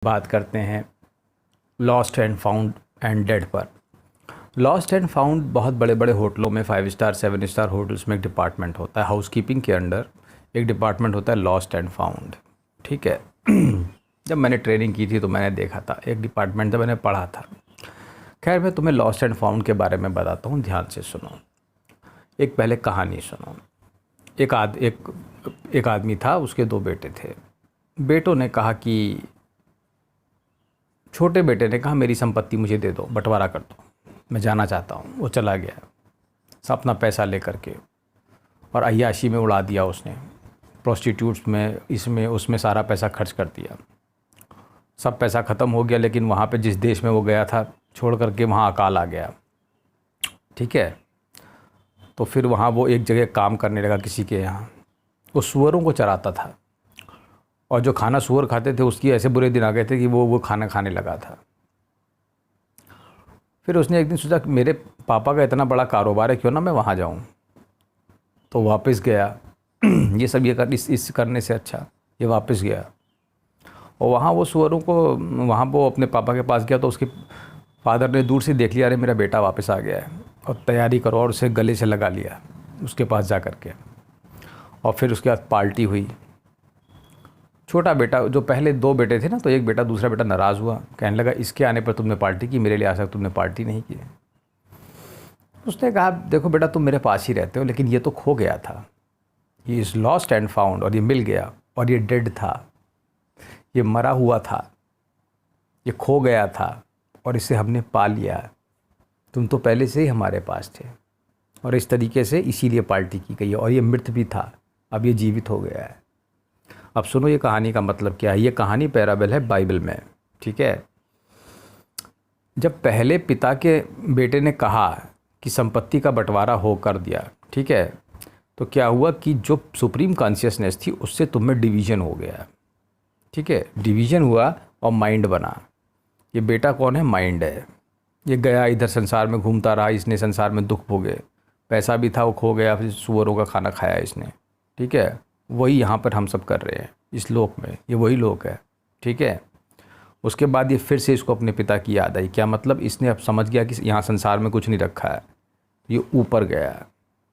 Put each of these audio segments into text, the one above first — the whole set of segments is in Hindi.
बात करते हैं lost and found and dead पर। लॉस्ट एंड फाउंड बहुत बड़े बड़े होटलों में 5 स्टार 7 स्टार होटल्स में एक डिपार्टमेंट होता है। हाउसकीपिंग के अंडर एक डिपार्टमेंट होता है लॉस्ट एंड फाउंड। ठीक है। जब मैंने ट्रेनिंग की थी तो मैंने देखा था एक डिपार्टमेंट, जब मैंने पढ़ा था। खैर मैं तुम्हें लॉस्ट एंड फाउंड के बारे में बताता हूँ, ध्यान से सुनो। एक पहले कहानी सुनो। एक आदमी था, उसके 2 बेटे थे। बेटों ने कहा कि छोटे बेटे ने कहा मेरी संपत्ति मुझे दे दो, बंटवारा कर दो, मैं जाना चाहता हूँ। वो चला गया सब अपना पैसा ले करके और अय्याशी में उड़ा दिया उसने। प्रोस्टिट्यूट्स में, इसमें उसमें सारा पैसा खर्च कर दिया। सब पैसा ख़त्म हो गया, लेकिन वहाँ पे जिस देश में वो गया था छोड़ करके वहाँ अकाल आ गया। ठीक है। तो फिर वहाँ वो एक जगह काम करने लगा किसी के यहाँ। वो सूअरों को चराता था और जो खाना सूअर खाते थे उसकी ऐसे बुरे दिन आ गए थे कि वो खाना खाने लगा था। फिर उसने एक दिन सोचा कि मेरे पापा का इतना बड़ा कारोबार है, क्यों ना मैं वहाँ जाऊँ। तो वापस गया। ये सब इस करने से अच्छा ये वापस गया और वहाँ वो सूअरों को, वहाँ वो अपने पापा के पास गया तो उसके फादर ने दूर से देख लिया, अरे मेरा बेटा वापस आ गया है, और तैयारी करो, और उसे गले से लगा लिया उसके पास जा कर के। और फिर उसके बाद पार्टी हुई। छोटा बेटा, जो पहले 2 बेटे थे ना, तो एक बेटा, दूसरा बेटा नाराज़ हुआ, कहने लगा इसके आने पर तुमने पार्टी की, मेरे लिए आज तक तुमने पार्टी नहीं की। उसने कहा देखो बेटा, तुम मेरे पास ही रहते हो, लेकिन ये तो खो गया था। ये इज़ लॉस्ट एंड फाउंड, और ये मिल गया, और ये डेड था, ये मरा हुआ था, ये खो गया था, और इसे हमने पा लिया। तुम तो पहले से ही हमारे पास थे, और इस तरीके से इसीलिए पार्टी की गई है, और ये मृत भी था, अब ये जीवित हो गया है। अब सुनो ये कहानी का मतलब क्या है। ये कहानी पैराबल है बाइबल में। ठीक है। जब पहले पिता के बेटे ने कहा कि संपत्ति का बंटवारा हो कर दिया, ठीक है, तो क्या हुआ कि जो सुप्रीम कॉन्शियसनेस थी उससे तुम में डिवीज़न हो गया। ठीक है। डिवीज़न हुआ और माइंड बना। ये बेटा कौन है? माइंड है। ये गया इधर संसार में घूमता रहा, इसने संसार में दुख भोगे, पैसा भी था वो खो गया, फिर सूअरों का खाना खाया इसने। ठीक है। वही यहाँ पर हम सब कर रहे हैं इस लोक में, ये वही लोक है। ठीक है। उसके बाद ये फिर से इसको अपने पिता की याद आई। क्या मतलब? इसने अब समझ गया कि यहाँ संसार में कुछ नहीं रखा है, ये ऊपर गया।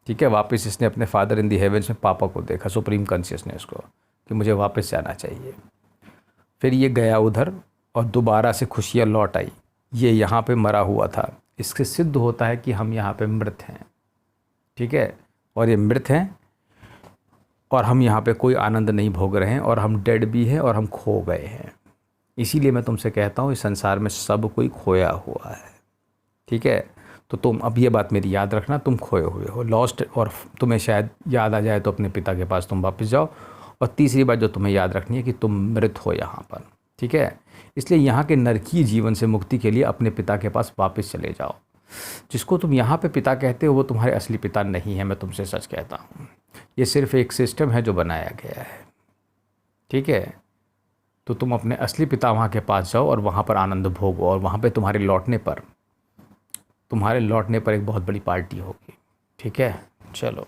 ठीक है। वापस इसने अपने फादर इन दी हेवेंस में पापा को देखा, सुप्रीम कॉन्शियसनेस को, कि मुझे वापस जाना चाहिए। फिर ये गया उधर और दोबारा से खुशियाँ लौट आई। ये यहाँ पे मरा हुआ था। इससे सिद्ध होता है कि हम यहाँ पे मृत हैं। ठीक है। और ये मृत हैं और हम यहाँ पे कोई आनंद नहीं भोग रहे हैं, और हम डेड भी हैं, और हम खो गए हैं। इसीलिए मैं तुमसे कहता हूँ इस संसार में सब कोई खोया हुआ है। ठीक है। तो तुम अब ये बात मेरी याद रखना, तुम खोए हुए हो, लॉस्ट। और तुम्हें शायद याद आ जाए तो अपने पिता के पास तुम वापस जाओ। और तीसरी बात जो तुम्हें याद रखनी है कि तुम मृत हो यहाँ पर। ठीक है। इसलिए यहाँ के नरकीय जीवन से मुक्ति के लिए अपने पिता के पास वापस चले जाओ। जिसको तुम यहाँ पे पिता कहते हो वो तुम्हारे असली पिता नहीं है, मैं तुमसे सच कहता हूँ। ये सिर्फ एक सिस्टम है जो बनाया गया है। ठीक है। तो तुम अपने असली पिता वहाँ के पास जाओ और वहाँ पर आनंद भोगो, और वहाँ पे तुम्हारे लौटने पर एक बहुत बड़ी पार्टी होगी। ठीक है। चलो।